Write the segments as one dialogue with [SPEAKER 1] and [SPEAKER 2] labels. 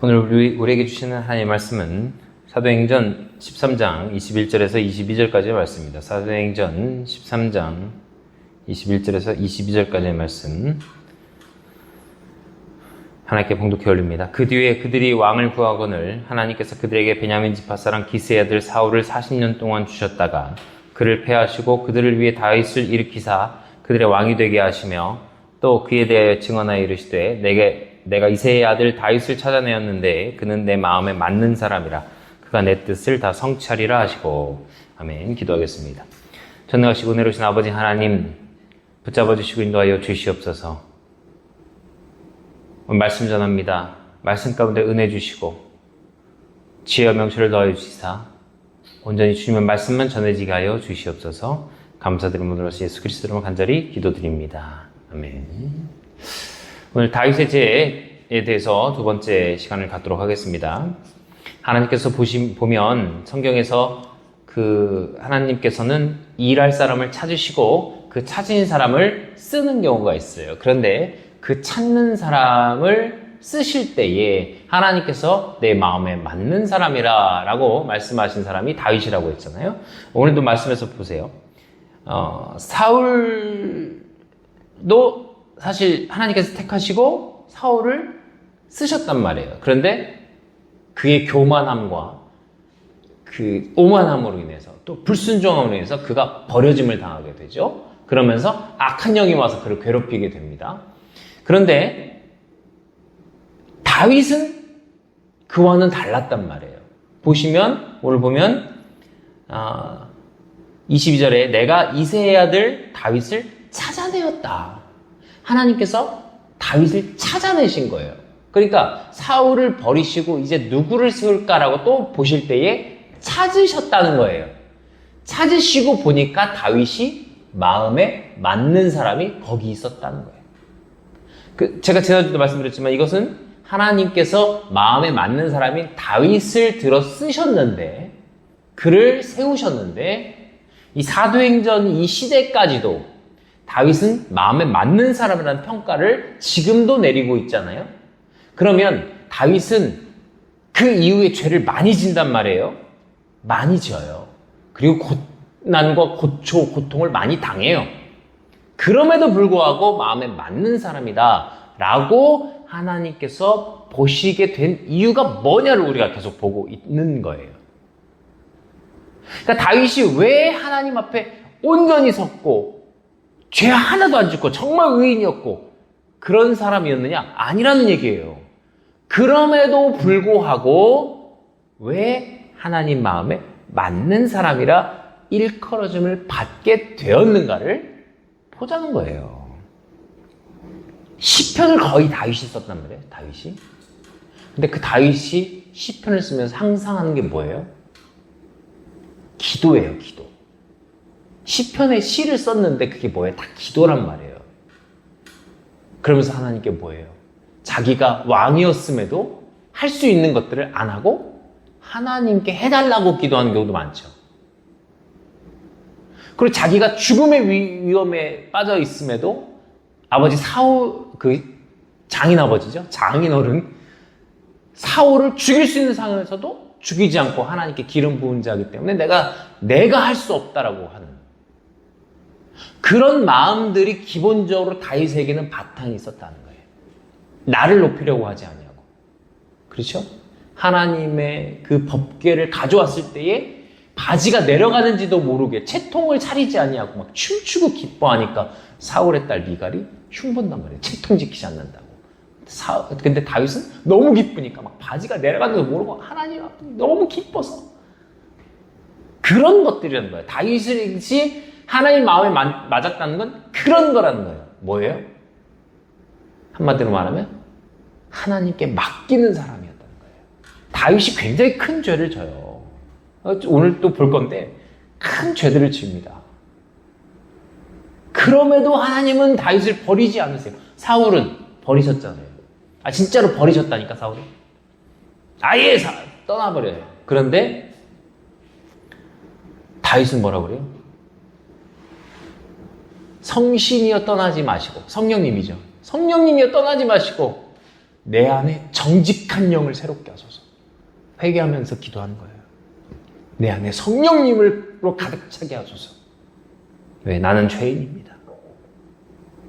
[SPEAKER 1] 오늘 우리에게 주시는 하나님의 말씀은 사도행전 13장 21절에서 22절까지의 말씀입니다. 사도행전 13장 21절에서 22절까지의 말씀 하나님께 봉독해 올립니다. 그 뒤에 그들이 왕을 구하거늘 하나님께서 그들에게 베냐민 지파 사람 기스의 아들 사울을 40년 동안 주셨다가 그를 패하시고 그들을 위해 다윗을 일으키사 그들의 왕이 되게 하시며 또 그에 대하여 증언하여 이르시되 내가 이새의 아들 다윗을 찾아내었는데 그는 내 마음에 맞는 사람이라 그가 내 뜻을 다 성취하리라 하시고. 아멘. 기도하겠습니다. 전능하시고 은혜로우신 아버지 하나님, 붙잡아 주시고 인도하여 주시옵소서. 오늘 말씀 전합니다. 말씀 가운데 은혜 주시고 지혜와 명철을 더하여 주시사 온전히 주님의 말씀만 전해지게 하여 주시옵소서. 감사드리므로 예수 그리스도로 간절히 기도드립니다. 아멘. 오늘 다윗의 죄에 대해서 두 번째 시간을 갖도록 하겠습니다. 하나님께서 보면 성경에서 하나님께서는 일할 사람을 찾으시고 그 찾은 사람을 쓰는 경우가 있어요. 그런데 그 찾는 사람을 쓰실 때에 하나님께서 내 마음에 맞는 사람이라 라고 말씀하신 사람이 다윗이라고 했잖아요. 오늘도 말씀에서 보세요. 사울도 사실 하나님께서 택하시고 사울을 쓰셨단 말이에요. 그런데 그의 교만함과 그 오만함으로 인해서 또 불순종함으로 인해서 그가 버려짐을 당하게 되죠. 그러면서 악한 영이 와서 그를 괴롭히게 됩니다. 그런데 다윗은 그와는 달랐단 말이에요. 오늘 보면 22절에 내가 이새의 아들 다윗을 찾아내었다. 하나님께서 다윗을 찾아내신 거예요. 그러니까 사울을 버리시고 이제 누구를 세울까라고 또 보실 때에 찾으셨다는 거예요. 찾으시고 보니까 다윗이 마음에 맞는 사람이 거기 있었다는 거예요. 제가 지난주도 말씀드렸지만 이것은 하나님께서 마음에 맞는 사람인 다윗을 들어 쓰셨는데, 그를 세우셨는데, 이 사도행전 이 시대까지도 다윗은 마음에 맞는 사람이라는 평가를 지금도 내리고 있잖아요. 그러면 다윗은 그 이후에 죄를 많이 진단 말이에요. 많이 지어요. 그리고 고난과 고통을 많이 당해요. 그럼에도 불구하고 마음에 맞는 사람이다 라고 하나님께서 보시게 된 이유가 뭐냐를 우리가 계속 보고 있는 거예요. 그러니까 다윗이 왜 하나님 앞에 온전히 섰고 죄 하나도 안 짓고 정말 의인이었고 그런 사람이었느냐? 아니라는 얘기예요. 그럼에도 불구하고 왜 하나님 마음에 맞는 사람이라 일컬어짐을 받게 되었는가를 보자는 거예요. 시편을 거의 다윗이 썼단 말이에요. 다윗이. 근데 그 다윗이 시편을 쓰면서 항상 하는 게 뭐예요? 기도예요. 기도. 시편에 시를 썼는데 그게 뭐예요? 다 기도란 말이에요. 그러면서 하나님께 뭐예요? 자기가 왕이었음에도 할 수 있는 것들을 안 하고 하나님께 해달라고 기도하는 경우도 많죠. 그리고 자기가 죽음의 위험에 빠져 있음에도 아버지 사울, 장인 아버지죠. 장인 어른 사울을 죽일 수 있는 상황에서도 죽이지 않고 하나님께 기름 부은 자이기 때문에 내가 할 수 없다라고 하는 그런 마음들이 기본적으로 다윗에게는 바탕이 있었다는 거예요. 나를 높이려고 하지 아니하고. 그렇죠? 하나님의 그 법궤를 가져왔을 때에 바지가 내려가는지도 모르게 채통을 차리지 아니하고 막 춤추고 기뻐하니까 사울의 딸 미갈이 흉본단 말이에요. 채통 지키지 않는다고. 근데 다윗은 너무 기쁘니까 막 바지가 내려가는지도 모르고 하나님 앞에 너무 기뻐서 그런 것들이라는 거예요. 다윗이 하나님 마음에 맞았다는 건 그런 거라는 거예요. 뭐예요? 한마디로 말하면 하나님께 맡기는 사람이었다는 거예요. 다윗이 굉장히 큰 죄를 져요. 오늘 또 볼 건데 큰 죄들을 지습니다. 그럼에도 하나님은 다윗을 버리지 않으세요. 사울은 버리셨잖아요. 진짜로 버리셨다니까 사울은. 아예 떠나버려요. 그런데 다윗은 뭐라고 그래요? 성신이여 떠나지 마시고, 성령님이죠. 성령님이여 떠나지 마시고 내 안에 정직한 영을 새롭게 하소서. 회개하면서 기도하는 거예요. 내 안에 성령님으로 가득 차게 하소서. 왜? 나는 죄인입니다.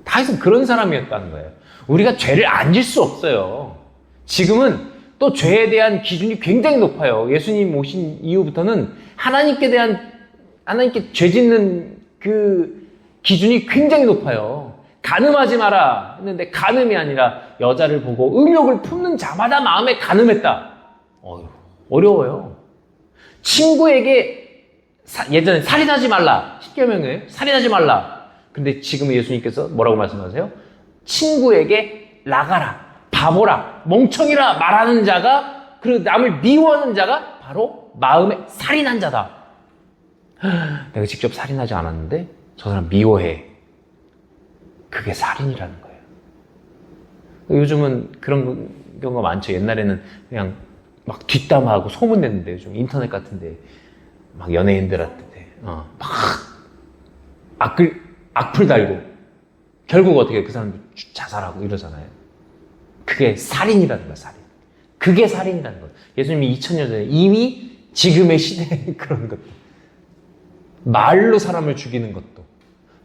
[SPEAKER 1] 다윗은 그런 사람이었다는 거예요. 우리가 죄를 안 질 수 없어요. 지금은 또 죄에 대한 기준이 굉장히 높아요. 예수님 오신 이후부터는 하나님께 죄 짓는 그 기준이 굉장히 높아요. 간음하지 마라 했는데 간음이 아니라 여자를 보고 음욕을 품는 자마다 마음에 간음했다. 어려워요. 친구에게 예전에 살인하지 말라. 10계명이에요. 살인하지 말라. 근데 지금 예수님께서 뭐라고 말씀하세요? 친구에게 나가라, 바보라, 멍청이라 말하는 자가, 그리고 남을 미워하는 자가 바로 마음에 살인한 자다. 내가 직접 살인하지 않았는데 저 사람 미워해. 그게 살인이라는 거예요. 요즘은 그런 경우가 많죠. 옛날에는 그냥 막 뒷담화하고 소문냈는데 요즘 인터넷 같은데 막 연예인들한테 막 악플 달고 결국 어떻게 그 사람들 자살하고 이러잖아요. 그게 살인이라는 거야, 살인. 그게 살인이라는 거예요. 예수님이 2000년 전에 이미 지금의 시대에 그런 것도, 말로 사람을 죽이는 것도,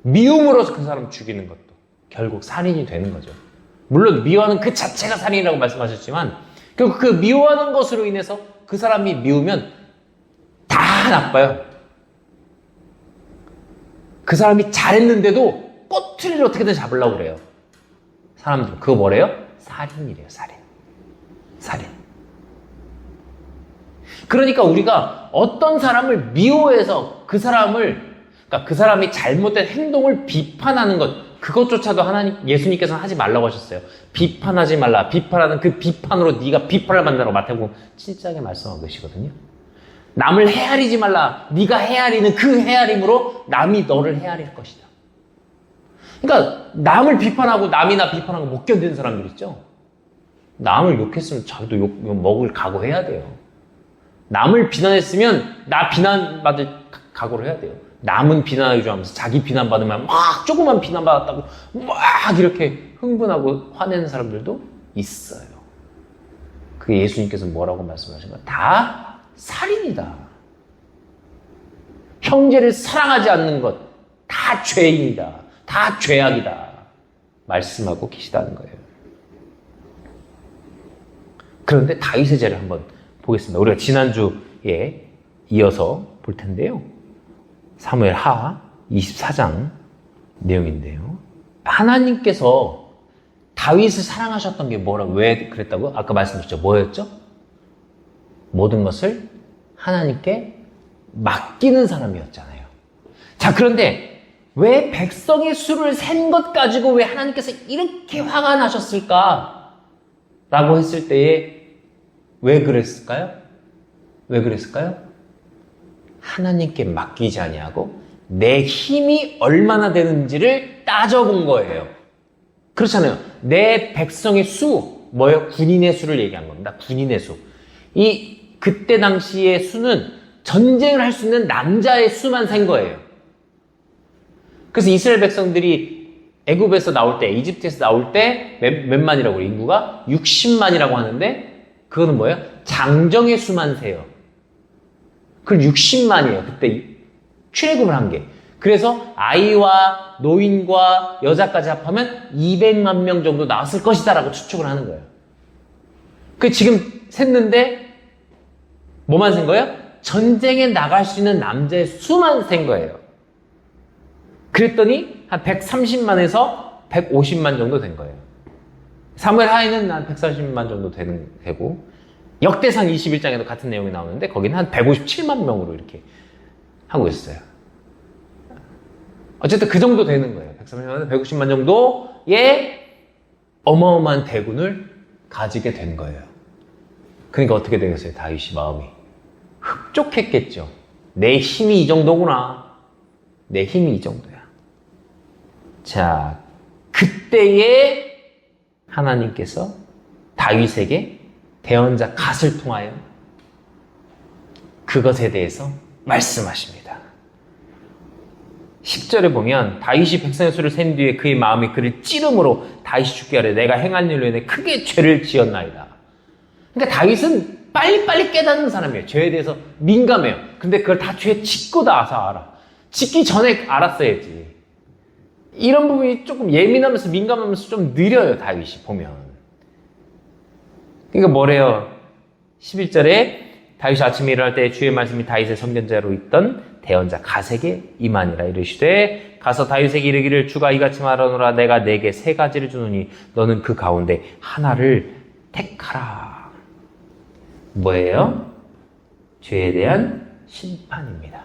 [SPEAKER 1] 미움으로서 그 사람을 죽이는 것도 결국 살인이 되는 거죠. 물론 미워하는 그 자체가 살인이라고 말씀하셨지만 결국 그 미워하는 것으로 인해서 그 사람이 미우면 다 나빠요. 그 사람이 잘했는데도 꼬투리를 어떻게든 잡으려고 그래요. 사람들은 그거 뭐래요? 살인이래요. 살인. 그러니까 우리가 어떤 사람을 미워해서 그 사람이 잘못된 행동을 비판하는 것, 그것조차도 예수님께서는 하지 말라고 하셨어요. 비판하지 말라. 비판하는 그 비판으로 네가 비판을 받는다고 마태복음 7장에 말씀하고 계시거든요. 남을 헤아리지 말라. 네가 헤아리는 그 헤아림으로 남이 너를 헤아릴 것이다. 그러니까 남을 비판하고 남이나 비판하고 못 견디는 사람들 있죠. 남을 욕했으면 자기도 욕 먹을 각오해야 돼요. 남을 비난했으면 나 비난받을 각오를 해야 돼요. 남은 비난하기 좋아하면서 자기 비난받으면 막 조그만 비난받았다고 막 이렇게 흥분하고 화내는 사람들도 있어요. 그게 예수님께서 뭐라고 말씀하신 거예요? 다 살인이다. 형제를 사랑하지 않는 것, 다 죄인이다. 다 죄악이다. 말씀하고 계시다는 거예요. 그런데 다윗의 죄를 한번 보겠습니다. 우리가 지난주에 이어서 볼 텐데요. 사무엘 하 24장 내용인데요. 하나님께서 다윗을 사랑하셨던 게 왜 그랬다고요? 아까 말씀드렸죠. 뭐였죠? 모든 것을 하나님께 맡기는 사람이었잖아요. 자, 그런데 왜 백성의 수를 센 것 가지고 왜 하나님께서 이렇게 화가 나셨을까? 라고 했을 때에 왜 그랬을까요? 하나님께 맡기지 아니하고 내 힘이 얼마나 되는지를 따져본 거예요. 그렇잖아요. 내 백성의 수, 뭐예요? 군인의 수를 얘기한 겁니다. 군인의 수. 그때 당시의 수는 전쟁을 할 수 있는 남자의 수만 센 거예요. 그래서 이스라엘 백성들이 애굽에서 나올 때, 이집트에서 나올 때 몇 만이라고 그래요? 인구가 60만이라고 하는데 그거는 뭐예요? 장정의 수만 세요. 그걸 60만이에요. 그때 출애굽을 한 게. 그래서 아이와 노인과 여자까지 합하면 200만 명 정도 나왔을 것이다 라고 추측을 하는 거예요. 지금 샜는데 뭐만 센 거예요? 전쟁에 나갈 수 있는 남자의 수만 센 거예요. 그랬더니 한 130만에서 150만 정도 된 거예요. 사무엘 하에는 한 130만 정도 되고 역대상 21장에도 같은 내용이 나오는데 거기는 한 157만 명으로 이렇게 하고 있어요. 어쨌든 그 정도 되는 거예요. 130만에서 150만 정도의 어마어마한 대군을 가지게 된 거예요. 그러니까 어떻게 되겠어요? 다윗이 마음이 흡족했겠죠. 내 힘이 이 정도구나. 내 힘이 이 정도야. 자, 그때에 하나님께서 다윗에게 대언자 갓을 통하여 그것에 대해서 말씀하십니다. 10절에 보면 다윗이 백성의 수를 센 뒤에 그의 마음이 그를 찌름으로 다윗이 죽게 하려 내가 행한 일로 인해 크게 죄를 지었나이다. 그러니까 다윗은 빨리빨리 깨닫는 사람이에요. 죄에 대해서 민감해요. 근데 그걸 다 죄 짓고 나서 알아. 짓기 전에 알았어야지. 이런 부분이 조금 예민하면서 민감하면서 좀 느려요. 다윗이 보면. 그러니까 뭐래요? 11절에 다윗이 아침에 일어날 때 주의 말씀이 다윗의 선견자로 있던 대언자 가세게 임하니라. 이르시되 가서 다윗에게 이르기를 주가 이같이 말하노라. 내가 네게 세 가지를 주노니 너는 그 가운데 하나를 택하라. 뭐예요? 죄에 대한 심판입니다.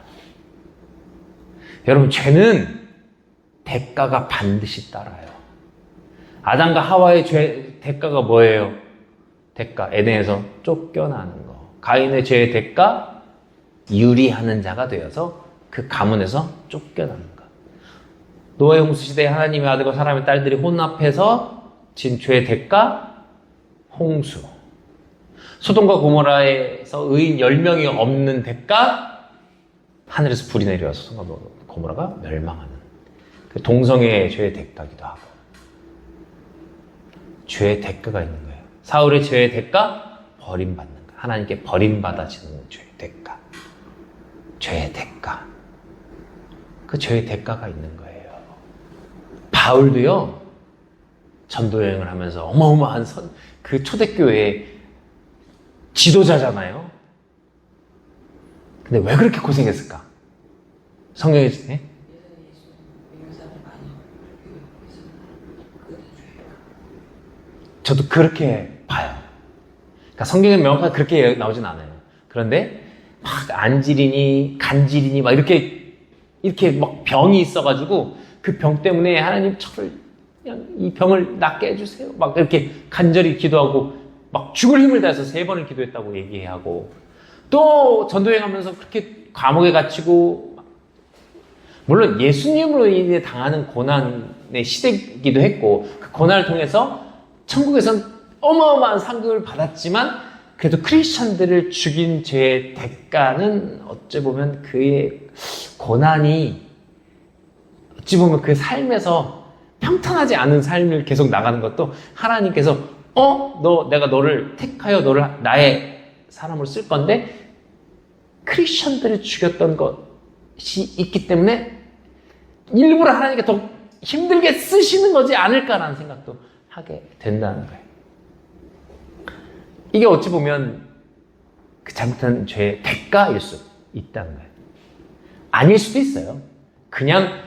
[SPEAKER 1] 여러분, 죄는 대가가 반드시 따라요. 아담과 하와의 죄 대가가 뭐예요? 대가, 에덴에서 쫓겨나는 거. 가인의 죄의 대가, 유리하는 자가 되어서 그 가문에서 쫓겨나는 것. 노아의 홍수 시대에 하나님의 아들과 사람의 딸들이 혼합해서 진 죄의 대가, 홍수. 소돔과 고모라에서 의인 10명이 없는 대가, 하늘에서 불이 내려와서 소돔과 고모라가 멸망하는 그 동성애의 죄의 대가기도 하고. 죄의 대가가 있는 거예요. 사울의 죄의 대가, 버림받는 거. 하나님께 버림받아지는 죄의 대가. 죄의 대가. 그 죄의 대가가 있는 거예요. 바울도요, 전도여행을 하면서 어마어마한 그 초대교회의 지도자잖아요. 근데 왜 그렇게 고생했을까? 성경에, 네? 저도 그렇게 봐요. 그러니까 성경에 명확하게 그렇게 나오진 않아요. 그런데 막 안질이니 간질이니 막 이렇게 막 병이 있어가지고 그 병 때문에 하나님 저를 그냥 이 병을 낫게 해주세요. 막 이렇게 간절히 기도하고 막 죽을 힘을 다해서 3번을 기도했다고 얘기하고, 또 전도여행하면서 그렇게 감옥에 갇히고, 물론 예수님으로 인해 당하는 고난의 시대이기도 했고 그 고난을 통해서 천국에선 어마어마한 상급을 받았지만 그래도 크리스천들을 죽인 죄의 대가는 어찌 보면 그의 고난이 어찌 보면 그 삶에서 평탄하지 않은 삶을 계속 나가는 것도 하나님께서 내가 너를 택하여 너를 나의 사람으로 쓸 건데 크리스천들을 죽였던 것이 있기 때문에 일부러 하나님께 더 힘들게 쓰시는 거지 않을까라는 생각도 하게 된다는 거예요. 이게 어찌 보면 그 잘못한 죄의 대가일 수 있다는 거예요. 아닐 수도 있어요. 그냥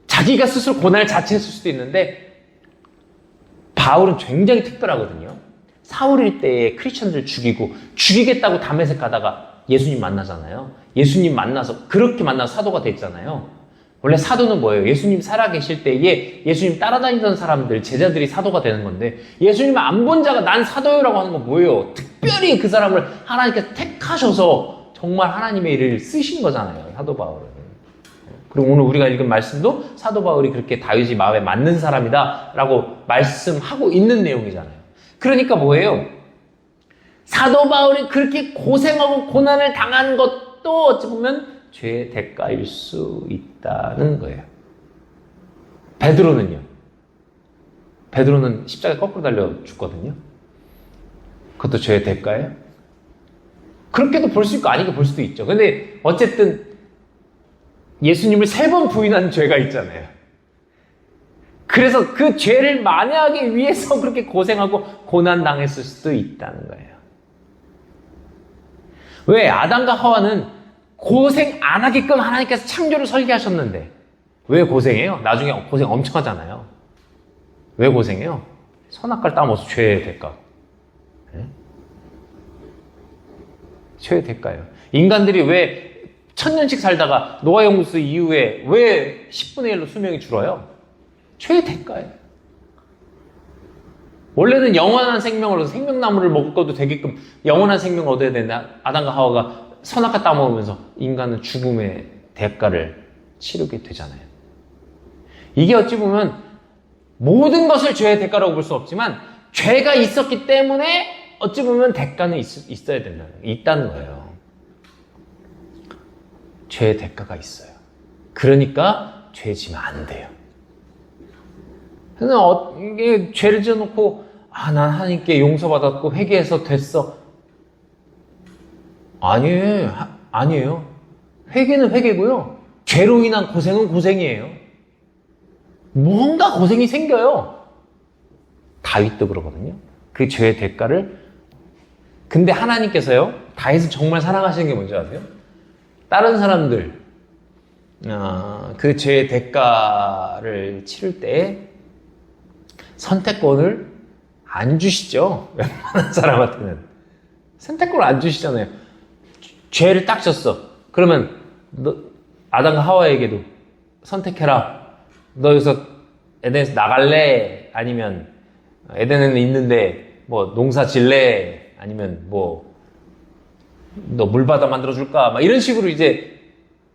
[SPEAKER 1] 자기가 스스로 고난을 자체했을 수도 있는데, 바울은 굉장히 특별하거든요. 사울일 때에 크리스천들 죽이고 죽이겠다고 다메섹 가다가 예수님 만나잖아요. 예수님 만나서 그렇게 만나서 사도가 됐잖아요. 원래 사도는 뭐예요? 예수님 살아계실 때에 예수님 따라다니던 사람들, 제자들이 사도가 되는 건데, 예수님을 안 본 자가 난 사도요라고 하는 건 뭐예요? 특별히 그 사람을 하나님께서 택하셔서 정말 하나님의 일을 쓰신 거잖아요, 사도 바울은. 그리고 오늘 우리가 읽은 말씀도 사도 바울이 그렇게 다윗이 마음에 맞는 사람이다 라고 말씀하고 있는 내용이잖아요. 그러니까 뭐예요? 사도 바울이 그렇게 고생하고 고난을 당한 것도 어찌 보면 죄의 대가일 수 있다는 거예요. 베드로는 십자가에 거꾸로 달려 죽거든요. 그것도 죄의 대가예요? 그렇게도 볼 수 있고 아니게 볼 수도 있죠. 근데 어쨌든 예수님을 3번 부인한 죄가 있잖아요. 그래서 그 죄를 만회하기 위해서 그렇게 고생하고 고난당했을 수도 있다는 거예요. 왜? 아담과 하와는 고생 안 하게끔 하나님께서 창조를 설계하셨는데 왜 고생해요? 나중에 고생 엄청 하잖아요. 왜 고생해요? 선악과를 따먹어서 죄의 대가. 네? 죄의 대가예요. 인간들이 왜 1000년씩 살다가 노아의 홍수 이후에 왜 10분의 1로 수명이 줄어요? 죄의 대가예요. 원래는 영원한 생명을 얻어서 생명나무를 먹어도 되게끔 영원한 생명을 얻어야 되는데 아담과 하와가 선악과 따먹으면서 인간은 죽음의 대가를 치르게 되잖아요. 이게 어찌 보면 모든 것을 죄의 대가라고 볼 수 없지만 죄가 있었기 때문에 어찌 보면 대가는 있어야 있다는 거예요. 죄의 대가가 있어요. 그러니까 죄 지면 안 돼요. 그래서 이게 죄를 지어놓고 난 하나님께 용서받았고 회개해서 됐어. 아니에요. 회개는 회개고요. 죄로 인한 고생은 고생이에요. 뭔가 고생이 생겨요. 다윗도 그러거든요. 그 죄의 대가를. 근데 하나님께서요, 다윗을 정말 사랑하시는 게 뭔지 아세요? 다른 사람들 그 죄의 대가를 치를 때 선택권을 안 주시죠. 웬만한 사람한테는 선택권을 안 주시잖아요. 죄를 딱 졌어. 그러면 너 아담과 하와에게도 선택해라. 너 여기서 에덴에서 나갈래? 아니면 에덴에는 있는데 뭐 농사 질래? 아니면 뭐 너 물바다 만들어줄까? 막 이런 식으로 이제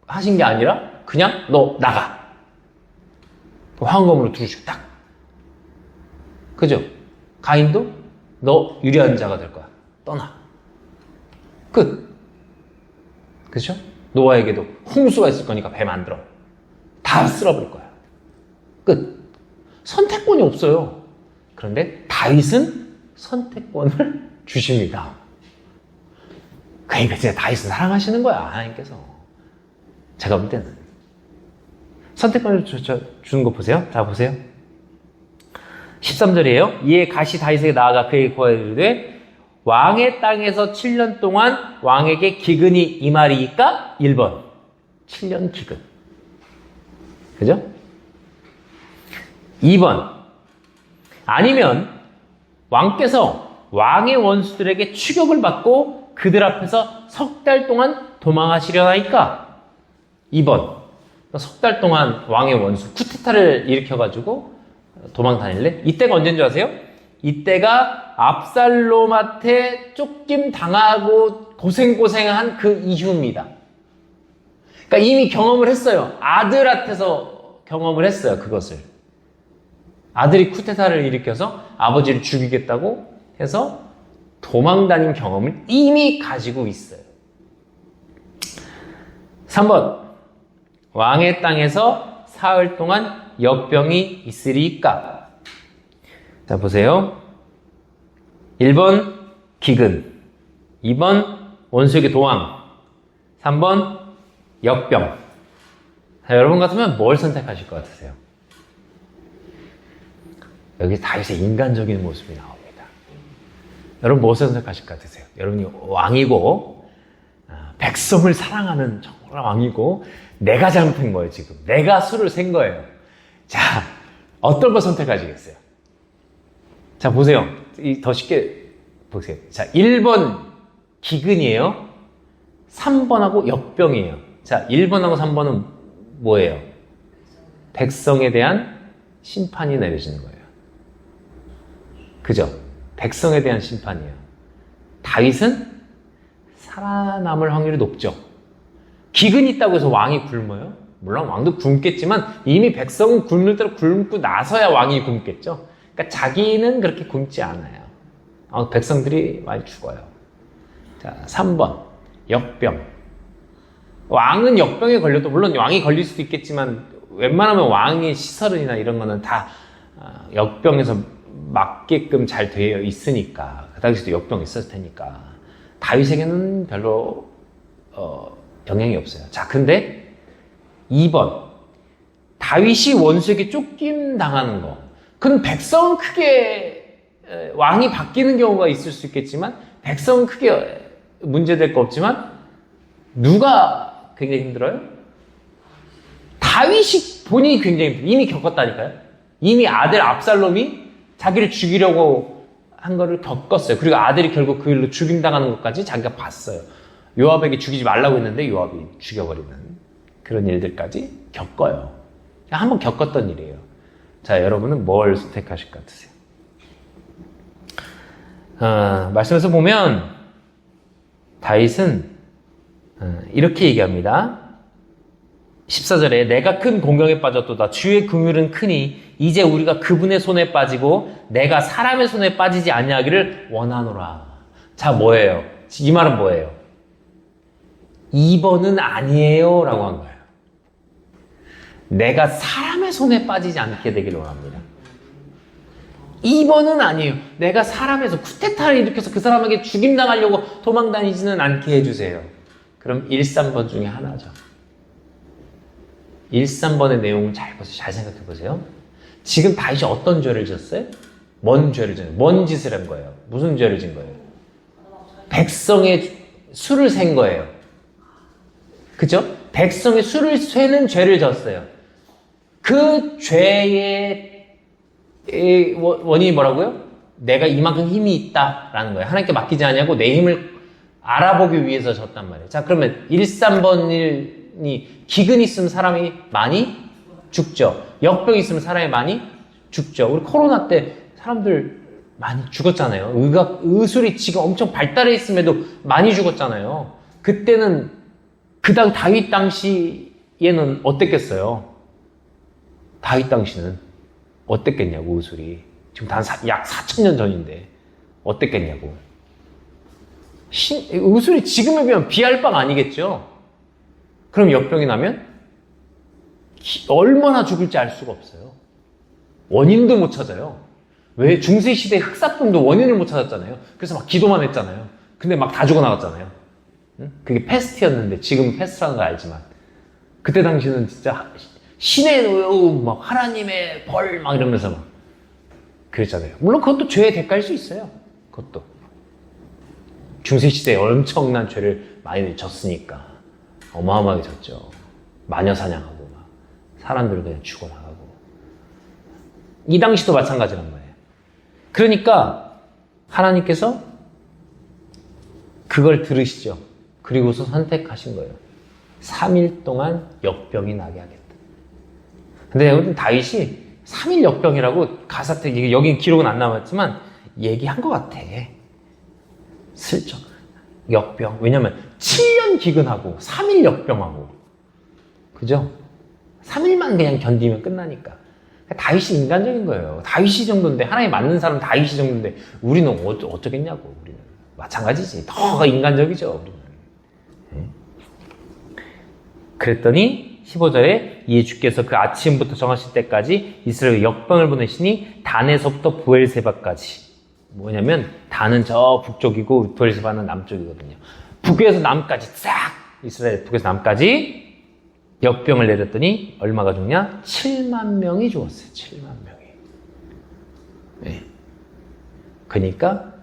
[SPEAKER 1] 하신 게 아니라 그냥 너 나가. 화환검으로 두르시고 딱. 그죠? 가인도 너 유리한 자가 될 거야. 떠나. 끝. 그죠? 노아에게도 홍수가 있을 거니까 배 만들어. 다 쓸어버릴 거야. 끝. 선택권이 없어요. 그런데 다윗은 선택권을 주십니다. 그러니까 진짜 다윗은 사랑하시는 거야, 하나님께서. 제가 볼 때는. 선택권을 주는 거 보세요. 자, 보세요. 13절이에요. 이에 가시 다윗에게 나아가 그에게 구하여 이르되 왕의 땅에서 7년 동안 왕에게 기근이 임하리이까? 1번 7년 기근. 그죠? 2번 아니면 왕께서 왕의 원수들에게 추격을 받고 그들 앞에서 석 달 동안 도망하시려나이까? 2번 석 달 동안 왕의 원수 쿠데타를 일으켜가지고 도망 다닐래? 이때가 언제인 줄 아세요? 이때가 압살롬한테 쫓김 당하고 고생한 그 이후입니다. 그러니까 이미 경험을 했어요. 아들한테서 경험을 했어요. 그것을. 아들이 쿠데타를 일으켜서 아버지를 죽이겠다고 해서 도망 다닌 경험을 이미 가지고 있어요. 3번 왕의 땅에서 사흘 동안 역병이 있으리까? 자, 보세요. 1번 기근, 2번 원수에게 도망, 3번 역병. 자, 여러분 같으면 뭘 선택하실 것 같으세요? 여기 다윗의 인간적인 모습이 나옵니다. 여러분 뭐 선택하실 것 같으세요? 여러분이 왕이고 백성을 사랑하는 정말 왕이고 내가 잘못한 거예요. 지금 내가 술을 센 거예요. 자, 어떤 거 선택하시겠어요? 자, 보세요. 더 쉽게 보세요. 자, 1번 기근이에요. 3번하고 역병이에요. 자, 1번하고 3번은 뭐예요? 백성에 대한 심판이 내려지는 거예요. 그죠? 백성에 대한 심판이에요. 다윗은 살아남을 확률이 높죠. 기근이 있다고 해서 왕이 굶어요? 물론 왕도 굶겠지만 이미 백성은 굶을 대로 굶고 나서야 왕이 굶겠죠. 그러니까 자기는 그렇게 굶지 않아요. 백성들이 많이 죽어요. 자, 3번 역병. 왕은 역병에 걸려도 물론 왕이 걸릴 수도 있겠지만 웬만하면 왕의 시설이나 이런 거는 다 역병에서 맞게끔 잘 되어 있으니까 그 당시에도 역병이 있었을 테니까 다윗에게는 별로 영향이 없어요. 자, 근데 2번 다윗이 원수에게 쫓김 당하는 거. 그럼 백성은 크게 왕이 바뀌는 경우가 있을 수 있겠지만 백성은 크게 문제될 거 없지만 누가 굉장히 힘들어요? 다윗이 본인이 굉장히 힘들어요. 이미 겪었다니까요. 이미 아들 압살롬이 자기를 죽이려고 한 거를 겪었어요. 그리고 아들이 결국 그 일로 죽임당하는 것까지 자기가 봤어요. 요압에게 죽이지 말라고 했는데 요압이 죽여버리는 그런 일들까지 겪어요. 한번 겪었던 일이에요. 자, 여러분은 뭘 선택하실 것 같으세요? 말씀에서 보면 다윗은 이렇게 얘기합니다. 14절에 내가 큰 공경에 빠졌도다. 주의 긍휼은 크니 이제 우리가 그분의 손에 빠지고 내가 사람의 손에 빠지지 아니하기를 원하노라. 자, 뭐예요? 이 말은 뭐예요? 2번은 아니에요 라고 한 거예요. 내가 사람의 손에 빠지지 않게 되기를 원합니다. 2번은 아니에요. 내가 사람에서 쿠데타를 일으켜서 그 사람에게 죽임당하려고 도망다니지는 않게 해주세요. 그럼 1, 3번 중에 하나죠. 1, 3번의 내용을 잘 보세요. 잘 생각해 보세요. 지금 다윗이 어떤 죄를 졌어요? 뭔 죄를 졌어요? 뭔 짓을 한 거예요? 무슨 죄를 진 거예요? 백성의 수를 센 거예요. 그죠? 백성의 수를 세는 죄를 졌어요. 그 죄의 원인이 뭐라고요? 내가 이만큼 힘이 있다라는 거예요. 하나님께 맡기지 않냐고 내 힘을 알아보기 위해서 졌단 말이에요. 자, 그러면 1, 3번 1이 기근 있으면 사람이 많이 죽죠. 역병 있으면 사람이 많이 죽죠. 우리 코로나 때 사람들 많이 죽었잖아요. 의술이 지금 엄청 발달해 있음에도 많이 죽었잖아요. 그때는 다윗 당시에는 어땠겠어요? 다윗 당시는 어땠겠냐고, 의술이. 지금 약 4,000년 전인데 어땠겠냐고. 의술이 지금에 비하면 비할 바가 아니겠죠. 그럼 역병이 나면 얼마나 죽을지 알 수가 없어요. 원인도 못 찾아요. 왜? 중세시대 흑사병도 원인을 못 찾았잖아요. 그래서 막 기도만 했잖아요. 근데 막 다 죽어나갔잖아요. 응? 그게 패스트였는데 지금은 패스트라는 걸 알지만 그때 당시는 진짜 신의 막 하나님의 벌 막 이러면서 막 그랬잖아요. 물론 그것도 죄의 대가일 수 있어요. 그것도 중세시대에 엄청난 죄를 많이 졌으니까 어마어마하게 졌죠. 마녀 사냥하고 막 사람들 그냥 죽어나가고. 이 당시도 마찬가지란 거예요. 그러니까 하나님께서 그걸 들으시죠. 그리고서 선택하신 거예요. 3일 동안 역병이 나게 하겠다. 근데 여러분 다윗이 3일 역병이라고 가사때 여기 기록은 안 남았지만 얘기한 것 같아. 슬쩍 역병. 왜냐면 7년 기근하고 3일 역병하고, 그죠? 3일만 그냥 견디면 끝나니까. 다윗이 인간적인 거예요. 다윗이 정도인데, 하나님 맞는 사람 다윗이 정도인데 우리는 어쩌겠냐고. 우리는 마찬가지지. 더 인간적이죠, 우리는. 그랬더니 15절에 이에 주께서 그 아침부터 정하실 때까지 이스라엘 역병을 보내시니 단에서부터 부엘세바까지. 뭐냐면 단은 저 북쪽이고 부엘세바는 남쪽이거든요. 북에서 남까지 싹 이스라엘 북에서 남까지 역병을 내렸더니 얼마가 죽냐? 7만 명이 죽었어요. 7만 명이. 네. 그러니까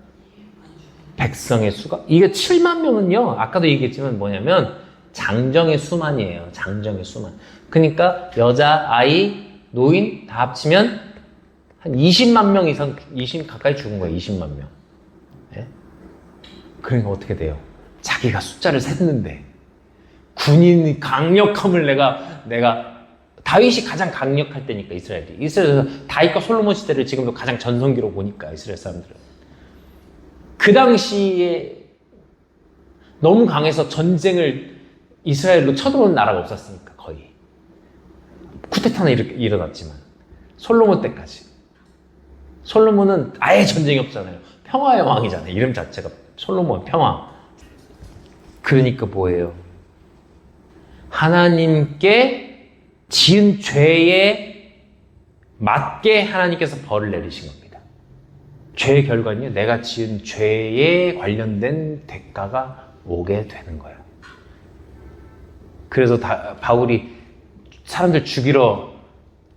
[SPEAKER 1] 백성의 수가, 이게 7만 명은요, 아까도 얘기했지만 뭐냐면 장정의 수만이에요. 장정의 수만. 그러니까 여자, 아이, 노인 다 합치면 한 20만 명 이상, 20 가까이 죽은 거예요. 20만 명. 네? 그러니까 어떻게 돼요? 자기가 숫자를 셌는데 군인의 강력함을 내가 다윗이 가장 강력할 때니까, 이스라엘에서 다윗과 솔로몬 시대를 지금도 가장 전성기로 보니까 이스라엘 사람들은 그 당시에 너무 강해서 전쟁을 이스라엘로 쳐들어오는 나라가 없었으니까. 거의 쿠데타는 일어났지만 솔로몬 때까지. 솔로몬은 아예 전쟁이 없잖아요. 평화의 왕이잖아요. 이름 자체가 솔로몬, 평화. 그러니까 뭐예요? 하나님께 지은 죄에 맞게 하나님께서 벌을 내리신 겁니다. 죄의 결과는요, 내가 지은 죄에 관련된 대가가 오게 되는 거예요. 그래서 바울이 사람들 죽이러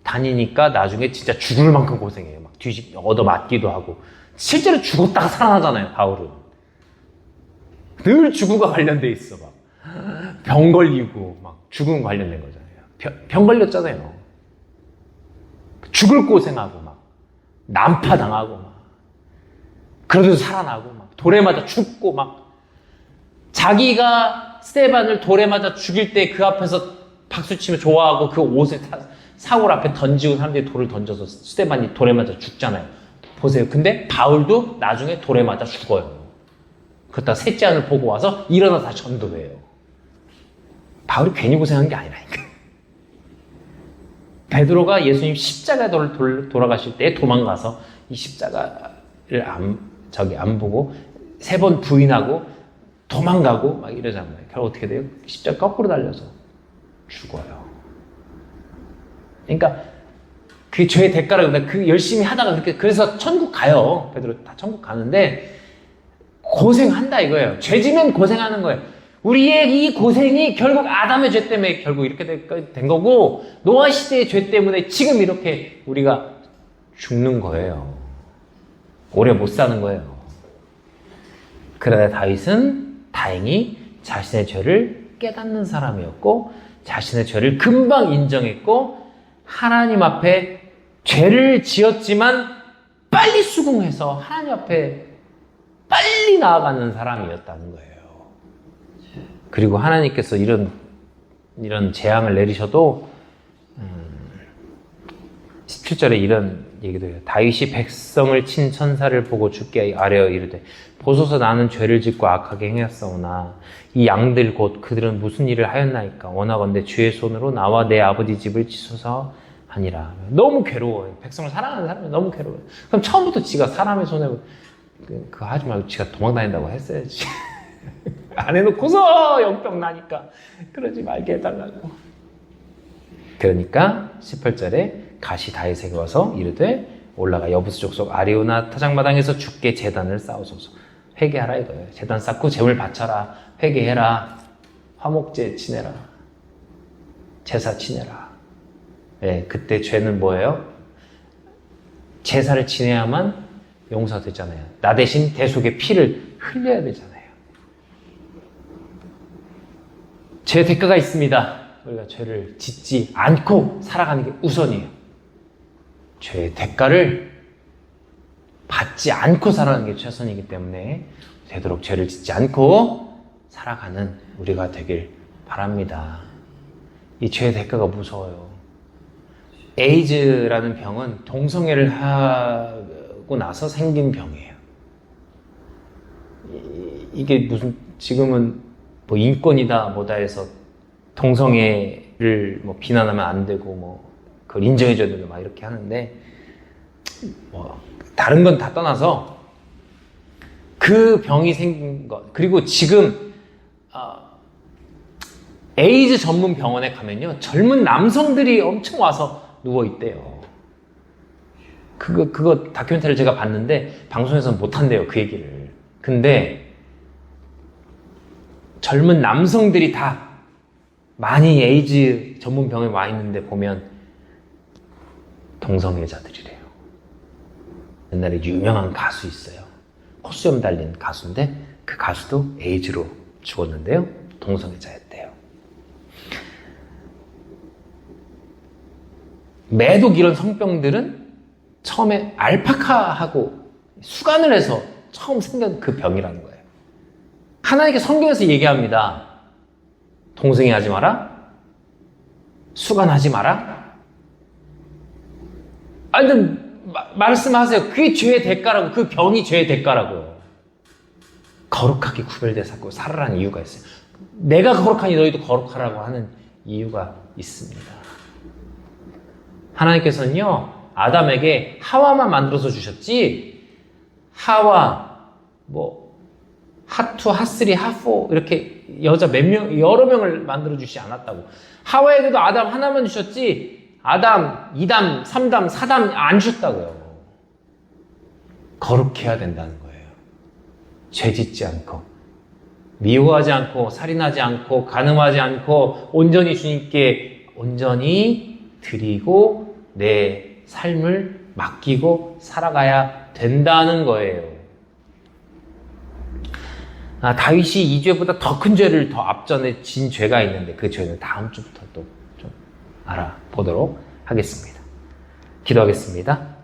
[SPEAKER 1] 다니니까 나중에 진짜 죽을 만큼 고생해요. 막 얻어맞기도 하고. 실제로 죽었다가 살아나잖아요, 바울은. 늘 죽음과 관련돼 있어. 막 병 걸리고 막 죽음 관련된 거잖아요. 병 걸렸잖아요. 죽을 고생하고 막 난파당하고 막 그러면서 살아나고 막 돌에 맞아 죽고 막 자기가 스테반을 돌에 맞아 죽일 때 그 앞에서 박수치며 좋아하고 그 옷을 사골 앞에 던지고 사람들이 돌을 던져서 스테반이 돌에 맞아 죽잖아요. 보세요. 근데 바울도 나중에 돌에 맞아 죽어요. 그러다가 셋째 안을 보고 와서 일어나서 다시 전도해요. 바울이 괜히 고생한 게 아니라니까. 베드로가 예수님 십자가 돌아가실 때 도망가서 이 십자가를 안 보고 3번 부인하고 도망가고 막 이러잖아요. 결국 어떻게 돼요? 십자가 거꾸로 달려서 죽어요. 그러니까 그 죄의 대가라고 그 열심히 하다가 그렇게 그래서 천국 가요. 베드로 다 천국 가는데 고생한다 이거예요. 죄 지면 고생하는 거예요. 우리의 이 고생이 결국 아담의 죄 때문에 결국 이렇게 된 거고 노아 시대의 죄 때문에 지금 이렇게 우리가 죽는 거예요. 오래 못 사는 거예요. 그러나 다윗은 다행히 자신의 죄를 깨닫는 사람이었고 자신의 죄를 금방 인정했고 하나님 앞에 죄를 지었지만 빨리 수긍해서 하나님 앞에 빨리 나아가는 사람이었다는 거예요. 그리고 하나님께서 이런 재앙을 내리셔도 17절에 이런 얘기도 해요. 다윗이 백성을 친 천사를 보고 주께 아뢰어 이르되 보소서 나는 죄를 짓고 악하게 행하였사오나 이 양들 곧 그들은 무슨 일을 하였나이까 원하건대 주의 손으로 나와 내 아버지 집을 치소서 하니라. 너무 괴로워요. 백성을 사랑하는 사람이 너무 괴로워요. 그럼 처음부터 지가 사람의 손에 그거 하지 말고 지가 도망다닌다고 했어야지. 안 해놓고서 영병 나니까 그러지 말게 해달라고. 그러니까 18절에 가시 다윗에게 와서 이르되 올라가 여부스 족속 아리오나 타작마당에서 주께 제단을 쌓으소서. 회개하라 이거예요. 제단 쌓고 제물 바쳐라. 회개해라. 화목제 지내라. 제사 지내라. 네, 그때 죄는 뭐예요? 제사를 지내야만 용서되잖아요. 나 대신 대속의 피를 흘려야 되잖아요. 죄의 대가가 있습니다. 우리가 죄를 짓지 않고 살아가는 게 우선이에요. 죄의 대가를 받지 않고 살아가는 게 최선이기 때문에 되도록 죄를 짓지 않고 살아가는 우리가 되길 바랍니다. 이 죄의 대가가 무서워요. 에이즈라는 병은 동성애를 하고 나서 생긴 병이에요. 이게 무슨 지금은 뭐 인권이다 뭐다 해서 동성애를 뭐 비난하면 안 되고 뭐 그걸 인정해줘야 되고 막 이렇게 하는데 뭐 다른 건 다 떠나서 그 병이 생긴 것 그리고 지금 에이즈 전문 병원에 가면요 젊은 남성들이 엄청 와서 누워 있대요. 그거 다큐멘터리를 제가 봤는데 방송에서는 못 한대요 그 얘기를. 근데 젊은 남성들이 다 많이 에이즈 전문 병원에 와 있는데 보면 동성애자들이래요. 옛날에 유명한 가수 있어요. 콧수염 달린 가수인데 그 가수도 에이즈로 죽었는데요. 동성애자였대요. 매독 이런 성병들은 처음에 알파카하고 수간을 해서 처음 생긴 그 병이라는 거예요. 하나님께 성경에서 얘기합니다. 동성애 하지 마라. 수간하지 마라. 아니, 말씀하세요. 그게 죄의 대가라고. 그 병이 죄의 대가라고요. 거룩하게 구별되고 살아라는 이유가 있어요. 내가 거룩하니 너희도 거룩하라고 하는 이유가 있습니다. 하나님께서는요, 아담에게 하와만 만들어서 주셨지, 하와, 하2, 하3, 하4, 이렇게 여자 여러 명을 만들어주지 않았다고. 하와에게도 아담 하나만 주셨지, 아담, 2담, 3담, 4담 안 주셨다고요. 거룩해야 된다는 거예요. 죄 짓지 않고, 미워하지 않고, 살인하지 않고, 간음하지 않고, 온전히 주님께 온전히 드리고, 내 삶을 맡기고 살아가야 된다는 거예요. 다윗이 이 죄보다 더 큰 죄를 더 앞전에 진 죄가 있는데 그 죄는 다음 주부터 또 좀 알아보도록 하겠습니다. 기도하겠습니다.